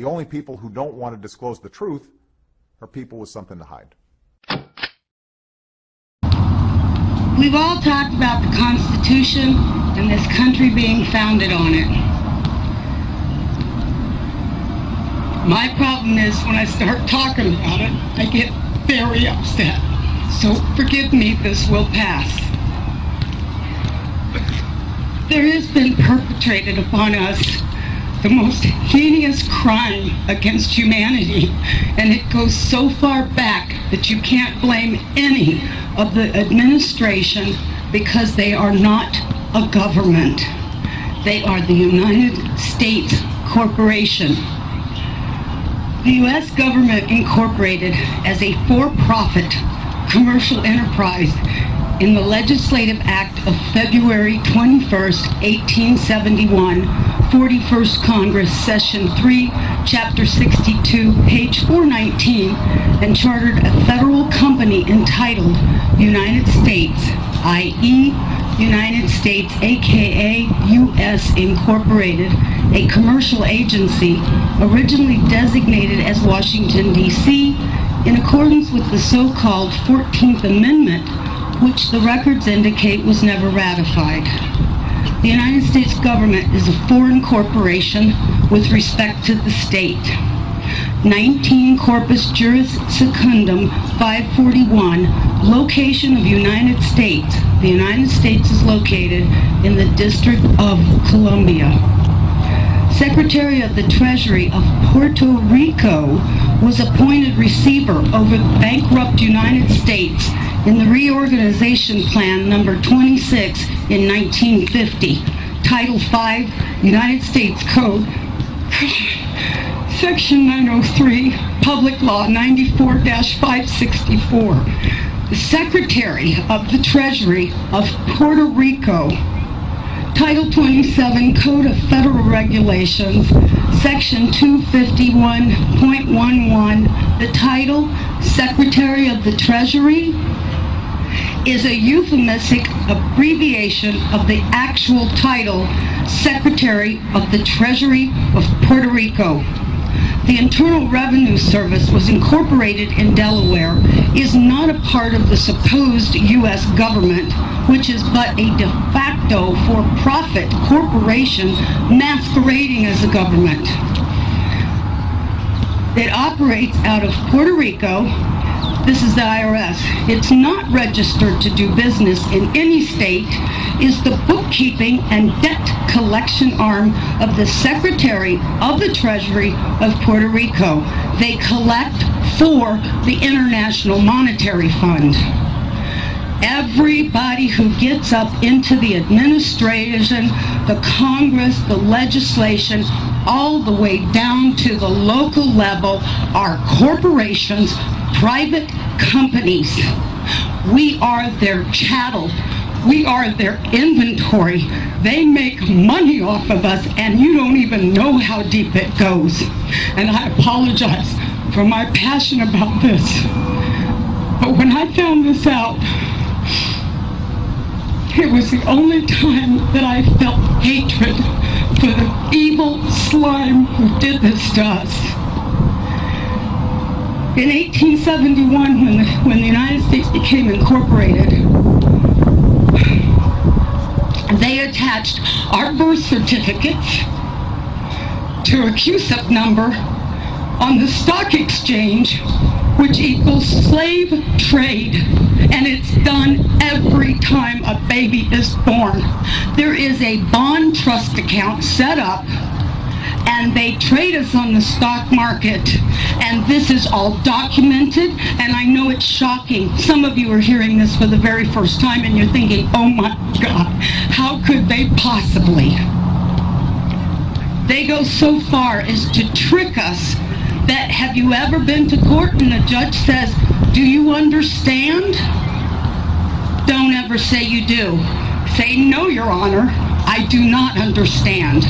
only people who don't want to disclose the truth are people with something to hide. We've all talked about the Constitution and this country being founded on it. My problem is when I start talking about it, I get very upset. So forgive me, this will pass. There has been perpetrated upon us the most heinous crime against humanity, and it goes so far back that you can't blame any of the administration because they are not a government. They are the United States Corporation. The U.S. government incorporated as a for-profit commercial enterprise in the Legislative Act of February 21st, 1871, 41st Congress, Session 3, Chapter 62, page 419, and chartered a federal company entitled United States, i.e. United States, aka U.S. Incorporated, a commercial agency originally designated as Washington, D.C., in accordance with the so-called 14th Amendment, which the records indicate was never ratified. The United States government is a foreign corporation with respect to the state. 19 Corpus Juris Secundum 541, location of United States. The United States is located in the District of Columbia. Secretary of the Treasury of Puerto Rico was appointed receiver over the bankrupt United States in the Reorganization Plan number 26 in 1950, Title 5, United States Code, Section 903, Public Law 94-564. The Secretary of the Treasury of Puerto Rico, Title 27, Code of Federal Regulations, Section 251.11, the title, Secretary of the Treasury, is a euphemistic abbreviation of the actual title, Secretary of the Treasury of Puerto Rico. The Internal Revenue Service was incorporated in Delaware, is not a part of the supposed U.S. government, which is but a de facto for-profit corporation masquerading as a government. It operates out of Puerto Rico. This is the IRS. It's not registered to do business in any state, is the bookkeeping and debt collection arm of the Secretary of the Treasury of Puerto Rico. They collect for the International Monetary Fund. Everybody who gets up into the administration, the Congress, the legislation, all the way down to the local level are corporations, private companies. We are their chattel. We are their inventory. They make money off of us, and you don't even know how deep it goes. And I apologize for my passion about this. But when I found this out, it was the only time that I felt hatred for the evil slime who did this to us. In 1871, when the United States became incorporated, they attached our birth certificates to a CUSIP number on the stock exchange, which equals slave trade, and it's done every time a baby is born. There is a bond trust account set up, and they trade us on the stock market, and this is all documented, and I know it's shocking. Some of you are hearing this for the very first time, and you're thinking, oh my God, how could they possibly? They go so far as to trick us that, have you ever been to court and the judge says, do you understand? Don't ever say you do. Say, no, Your Honor, I do not understand.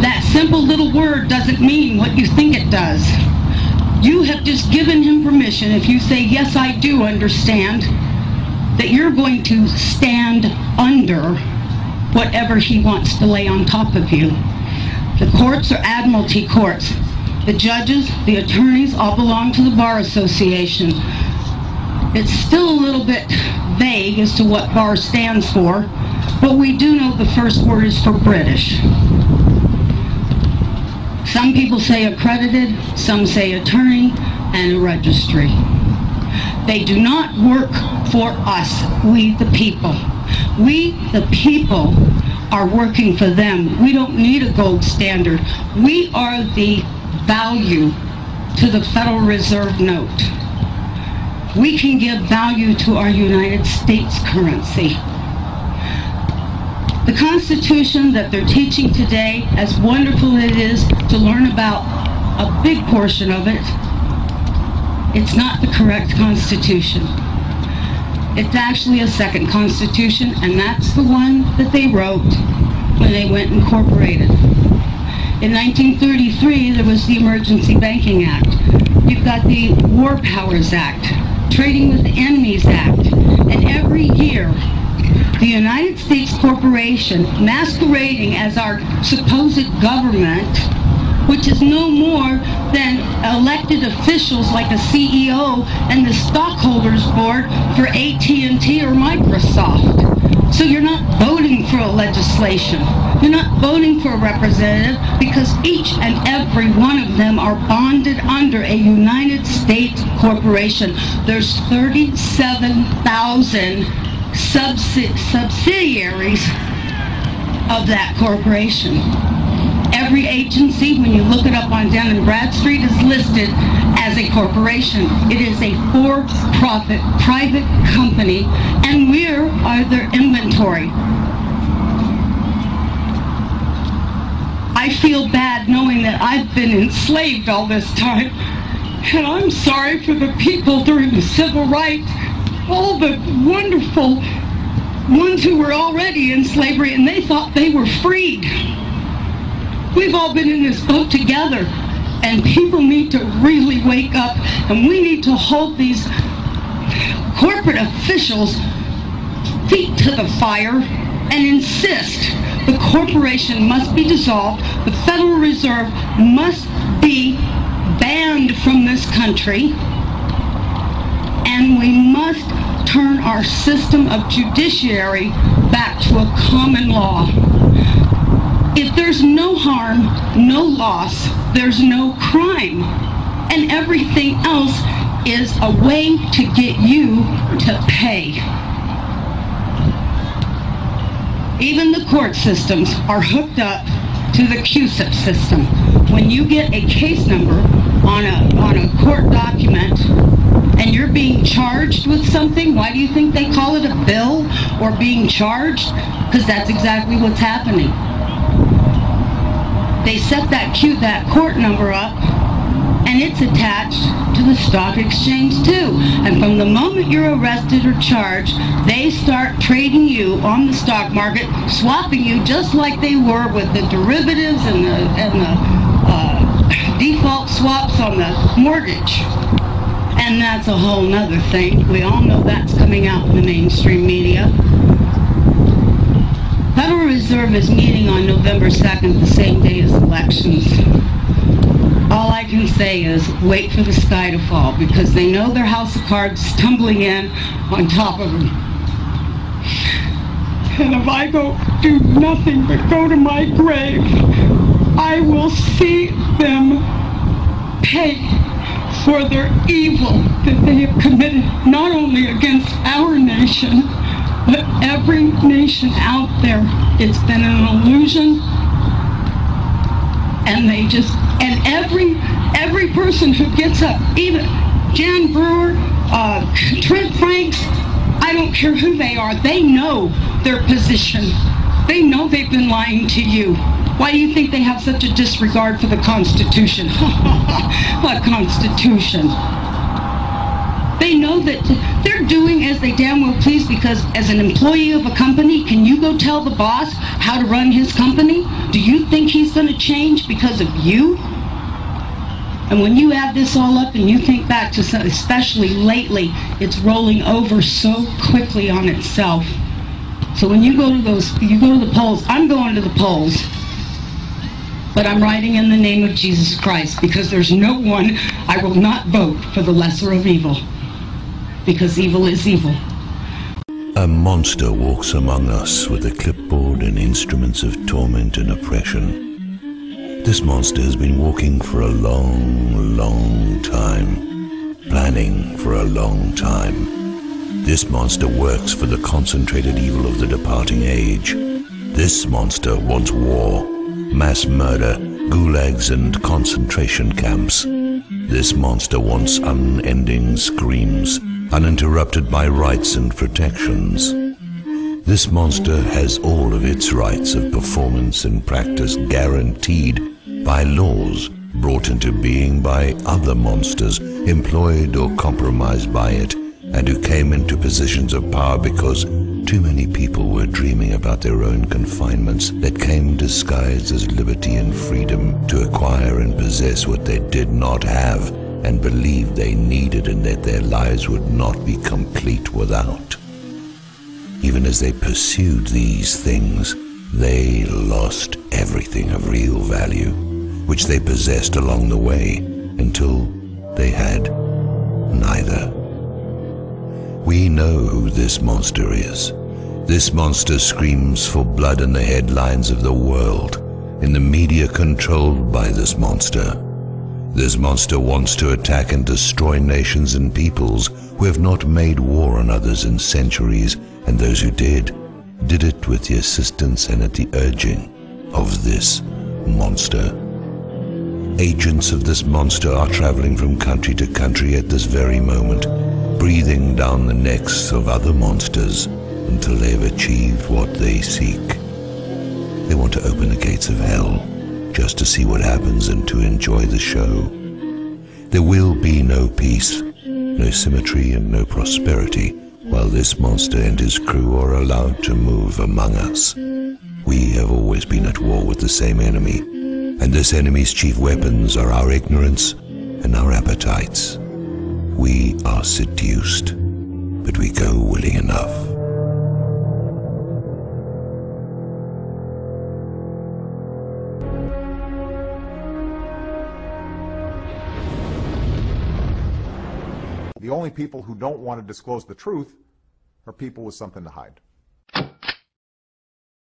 That simple little word doesn't mean what you think it does. You have just given him permission, if you say, yes, I do understand, that you're going to stand under whatever he wants to lay on top of you. The courts are admiralty courts. The judges, the attorneys all belong to the Bar Association. It's still a little bit vague as to what BAR stands for, but we do know the first word is for British. Some people say accredited, some say attorney, and a registry. They do not work for us, we the people. We the people are working for them. We don't need a gold standard. We are the value to the Federal Reserve note. We can give value to our United States currency. The Constitution that they're teaching today, as wonderful it is to learn about a big portion of it, it's not the correct Constitution. It's actually a second Constitution, and that's the one that they wrote when they went and incorporated. In 1933, there was the Emergency Banking Act. You've got the War Powers Act, Trading with Enemies Act, and every year, the United States corporation, masquerading as our supposed government, which is no more than elected officials like a CEO and the stockholders board for AT&T or Microsoft. So you're not voting for a legislation. You're not voting for a representative because each and every one of them are bonded under a United States corporation. There's 37,000 subsidiaries of that corporation. Every agency, when you look it up on Dun & Bradstreet, is listed as a corporation. It is a for-profit private company, and we are their inventory. I feel bad knowing that I've been enslaved all this time, and I'm sorry for the people during the civil rights, all the wonderful ones who were already in slavery and they thought they were freed. We've all been in this boat together, and people need to really wake up, and we need to hold these corporate officials' feet to the fire and insist the corporation must be dissolved, the Federal Reserve must be banned from this country, and we must turn our system of judiciary back to a common law. If there's no harm, no loss, there's no crime. And everything else is a way to get you to pay. Even the court systems are hooked up to the CUSIP system. When you get a case number on a court document and you're being charged with something, why do you think they call it a bill or being charged? Because that's exactly what's happening. They set that court number up, and it's attached to the stock exchange too. And from the moment you're arrested or charged, they start trading you on the stock market, swapping you just like they were with the derivatives and the default swaps on the mortgage. And that's a whole nother thing. We all know that's coming out in the mainstream media. Federal Reserve is meeting on November 2nd, the same day as elections. All I can say is wait for the sky to fall, because they know their house of cards is tumbling in on top of them. And if I do nothing but go to my grave, I will see them pay for their evil that they have committed, not only against our nation, but every nation out there. It's been an illusion, and every person who gets up, even Jan Brewer, Trent Franks, I don't care who they are, they know their position. They know they've been lying to you. Why do you think they have such a disregard for the Constitution? What Constitution? They know that they're doing as they damn well please, because as an employee of a company, can you go tell the boss how to run his company? Do you think he's going to change because of you? And when you add this all up and you think back to, especially lately, it's rolling over so quickly on itself. So when you go to the polls, I'm going to the polls. but I'm writing in the name of Jesus Christ, because there's no one. I will not vote for the lesser of evil, because evil is evil. A monster walks among us with a clipboard and instruments of torment and oppression. This monster has been walking for a long, long time, planning for a long time. This monster works for the concentrated evil of the departing age. This monster wants war, mass murder, gulags and concentration camps. This monster wants unending screams, uninterrupted by rights and protections. This monster has all of its rights of performance and practice guaranteed by laws brought into being by other monsters employed or compromised by it, and who came into positions of power because too many people were dreaming about their own confinements that came disguised as liberty and freedom to acquire and possess what they did not have and believed they needed, and that their lives would not be complete without. Even as they pursued these things, they lost everything of real value, which they possessed along the way, until they had neither. We know who this monster is. This monster screams for blood in the headlines of the world, in the media controlled by this monster. This monster wants to attack and destroy nations and peoples who have not made war on others in centuries, and those who did it with the assistance and at the urging of this monster. Agents of this monster are traveling from country to country at this very moment, breathing down the necks of other monsters until they have achieved what they seek. They want to open the gates of hell just to see what happens and to enjoy the show. There will be no peace, no symmetry and no prosperity while this monster and his crew are allowed to move among us. We have always been at war with the same enemy, and this enemy's chief weapons are our ignorance and our appetites. We are seduced, but we go willing enough. The only people who don't want to disclose the truth are people with something to hide.